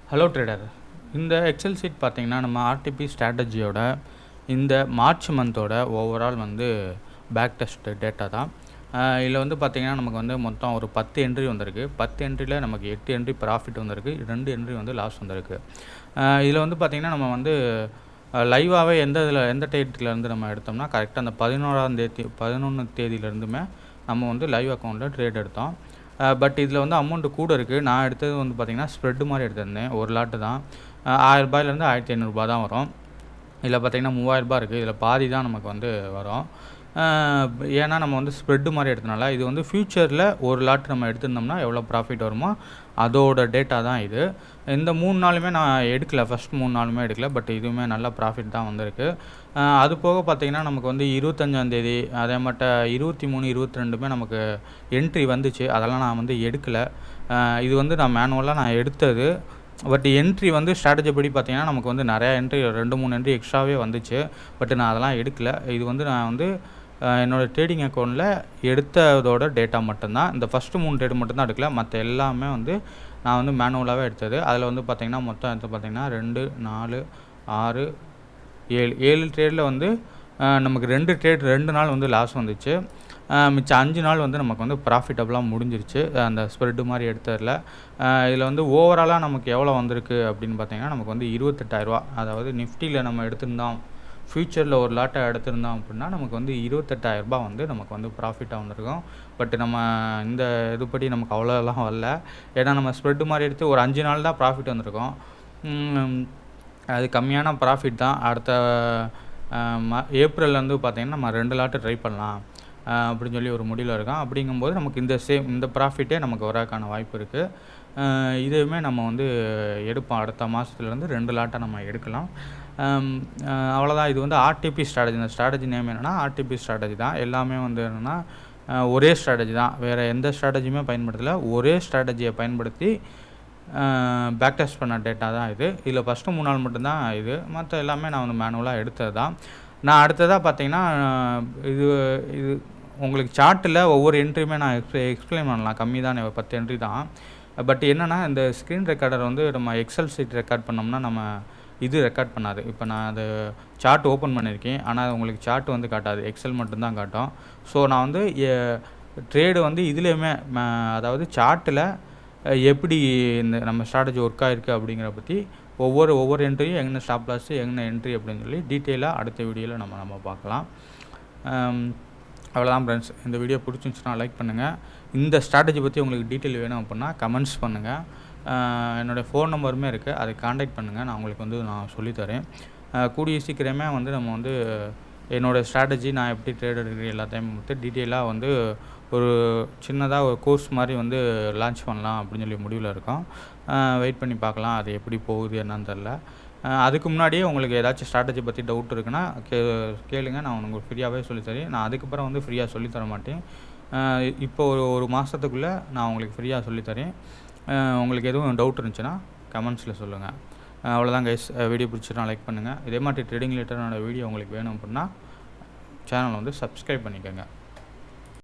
Hello trader. இந்த Excel sheet பார்த்தீங்கன்னா நம்ம ஆர்டிபி ஸ்ட்ராட்டஜியோட இந்த மார்ச் மந்தோட ஓவரால் பேக் டெஸ்ட் டேட்டா தான். இதில் பார்த்தீங்கன்னா நமக்கு மொத்தம் ஒரு 10 என்ட்ரி வந்திருக்கு. 10 என்ட்ரியில் நமக்கு 8 என்ட்ரி ப்ராஃபிட் வந்திருக்கு, 2 என்ட்ரி லாஸ் வந்திருக்கு. இதில் பார்த்தீங்கன்னா நம்ம லைவாகவே எந்த டேட்லேருந்து நம்ம எடுத்தோம்னா கரெக்டாக அந்த 11 தேதியிலேருந்துமே நம்ம லைவ் அக்கௌண்ட்டில் ட்ரேட் எடுத்தோம். பட் இதில் அமௌண்ட்டு கூட இருக்குது. நான் எடுத்தது பார்த்திங்கன்னா ஸ்ப்ரெட்டு மாதிரி எடுத்திருந்தேன். ஒரு லாட்டு தான் 1000 ரூபாயிலேருந்து 1500 தான் வரும். இதில் பார்த்திங்கன்னா 3000 ரூபா இருக்குது. இதில் பாதி தான் நமக்கு வரும். ஏன்னா நம்ம ஸ்ப்ரெட்டு மாதிரி எடுத்தனால இது ஃப்யூச்சரில் ஒரு லாட் நம்ம எடுத்திருந்தோம்னா எவ்வளோ ப்ராஃபிட் வருமோ அதோட டேட்டா தான் இது. இந்த 3 நாளுமே நான் எடுக்கல, ஃபஸ்ட் 3 நாளுமே எடுக்கல. பட் இதுவுமே நல்ல ப்ராஃபிட் தான் வந்திருக்கு. அது போக பார்த்திங்கன்னா நமக்கு 25ஆந்தேதி அதே மாட்ட 23, 22மே நமக்கு என்ட்ரி வந்துச்சு. அதெல்லாம் நான் எடுக்கலை. இது நான் மேனுவலாக நான் எடுத்தது. பட் என்ட்ரி ஸ்ட்ராட்டஜி படி பார்த்திங்கன்னா நமக்கு நிறையா என்ட்ரி 2-3 என்ட்ரி எக்ஸ்ட்ராவே வந்துச்சு. பட் நான் அதெல்லாம் எடுக்கலை. இது நான் என்னோடய ட்ரேடிங் அக்கௌண்ட்டில் எடுத்ததோட டேட்டா மட்டும்தான். இந்த ஃபஸ்ட்டு 3 ட்ரேடு மட்டும்தான் எடுக்கல. மற்ற எல்லாமே நான் மேனுவலாகவே எடுத்தது. அதில் பார்த்திங்கன்னா மொத்தம் பார்த்திங்கன்னா 2, 4, 6, 7 ட்ரேடில் நமக்கு 2 ட்ரேட் 2 நாள் லாஸ் வந்துச்சு. மிச்சம் 5 நாள் நமக்கு ப்ராஃபிட்டபுளாக முடிஞ்சிருச்சு அந்த ஸ்ப்ரெட்டு மாதிரி எடுத்ததில். இதில் ஓவராலாக நமக்கு எவ்வளோ வந்திருக்கு அப்படின்னு பார்த்திங்கன்னா நமக்கு 28,000 ரூபா. அதாவது நிஃப்டியில் நம்ம எடுத்திருந்தோம், ஃப்யூச்சரில் ஒரு லாட்டை எடுத்திருந்தோம் அப்படின்னா நமக்கு 28,000 ரூபா நமக்கு ப்ராஃபிட்டாக வந்திருக்கும். பட் நம்ம இந்த இதுபடி நமக்கு அவ்வளோலாம் வரல. ஏன்னா நம்ம ஸ்ப்ரெட்டு மாதிரி எடுத்து ஒரு 5 நாள் தான் ப்ராஃபிட் வந்திருக்கோம். அது கம்மியான ப்ராஃபிட் தான். அடுத்த ஏப்ரல் பார்த்திங்கன்னா நம்ம 2 லாட்டு ட்ரை பண்ணலாம் அப்படின்னு சொல்லி ஒரு முடிவில் இருக்கோம். அப்படிங்கும்போது நமக்கு இந்த ப்ராஃபிட்டே நமக்கு வரக்கான வாய்ப்பு இருக்குது. இதுவுமே நம்ம எடுப்போம். அடுத்த மாதத்துலேருந்து 2 லாட்டை நம்ம எடுக்கலாம். அவ்வளோதான். இது ஆர்டிபி ஸ்ட்ராட்டஜி. இந்த ஸ்ட்ராட்டஜி நேம் என்னென்னா ஆர்டிபி ஸ்ட்ராட்டஜி தான். எல்லாமே என்னென்னா ஒரே ஸ்ட்ராட்டஜி தான். வேறு எந்த ஸ்ட்ராட்டஜியுமே பயன்படுத்தலை. ஒரே ஸ்ட்ராட்டஜியை பயன்படுத்தி பேக் டெஸ்ட் பண்ண டேட்டா தான் இது. இதில் ஃபஸ்ட்டு 3 நாள் மட்டும்தான் இது. மற்ற எல்லாமே நான் மேனுவலாக எடுத்தது தான். நான் அடுத்ததாக பார்த்தீங்கன்னா இது உங்களுக்கு சார்ட்டில் ஒவ்வொரு என்ட்ரியுமே நான் எக்ஸ்பிளைன் பண்ணலாம். கம்மி தான், 10 என்ட்ரி தான். பட் என்னென்னா இந்த ஸ்க்ரீன் ரெக்கார்டர் நம்ம எக்ஸல் சீட் ரெக்கார்ட் பண்ணோம்னா நம்ம இது ரெக்கார்ட் பண்ணாது. இப்போ நான் அது சார்ட் ஓப்பன் பண்ணியிருக்கேன், ஆனால் உங்களுக்கு சார்ட் காட்டாது, எக்ஸல் மட்டும்தான் காட்டும். ஸோ நான் ட்ரேடு இதுலேயுமே அதாவது சார்ட்டில் எப்படி இந்த நம்ம ஸ்ட்ராட்டஜி ஒர்க் ஆகிருக்கு அப்படிங்கிற பற்றி ஒவ்வொரு என்ட்ரியும் எங்கே ஸ்டாப் லாஸ் எங்கே என்ட்ரி அப்படின்னு சொல்லி டீட்டெயிலாக அடுத்த வீடியோவில் நம்ம பார்க்கலாம். அவ்வளோதான் ஃப்ரெண்ட்ஸ். இந்த வீடியோ பிடிச்சிருந்துச்சுன்னா லைக் பண்ணுங்கள். இந்த ஸ்ட்ராட்டஜி பற்றி உங்களுக்கு டீட்டெயில் வேணும் அப்படின்னா கமெண்ட்ஸ் பண்ணுங்கள். என்னோடய ஃபோன் நம்பருமே இருக்குது, அதை காண்டாக்ட் பண்ணுங்கள். நான் உங்களுக்கு நான் சொல்லித்தரேன். கூடிய சீக்கிரமே நம்ம என்னோடய ஸ்ட்ராட்டஜி நான் எப்படி ட்ரேட் எடுக்கிறேன் எல்லாத்தையும் டீட்டெயிலாக ஒரு சின்னதாக ஒரு கோர்ஸ் மாதிரி லான்ச் பண்ணலாம் அப்படின்னு சொல்லி முடிவில் இருக்கோம். வெயிட் பண்ணி பார்க்கலாம் அது எப்படி போகுது என்னன்னு தெரில. அதுக்கு முன்னாடியே உங்களுக்கு ஏதாச்சும் ஸ்ட்ராட்டஜி பற்றி டவுட் இருக்குன்னா கேளுங்க. நான் உங்களுக்கு ஃப்ரீயாகவே சொல்லித்தரேன். நான் அதுக்கப்புறம் ஃப்ரீயாக சொல்லித்தர மாட்டேன். இப்போ ஒரு மாதத்துக்குள்ளே நான் உங்களுக்கு ஃப்ரீயாக சொல்லித்தரேன். உங்களுக்கு எதுவும் டவுட் இருந்துச்சுன்னா கமெண்ட்ஸில் சொல்லுங்கள். அவ்வளோதான் கைஸ். வீடியோ பிடிச்சிருந்தா லைக் பண்ணுங்கள். இதே மாதிரி ட்ரேடிங் ரிலேட்டடான வீடியோ உங்களுக்கு வேணும் அப்படின்னா சேனலை சப்ஸ்கிரைப் பண்ணிக்கோங்க.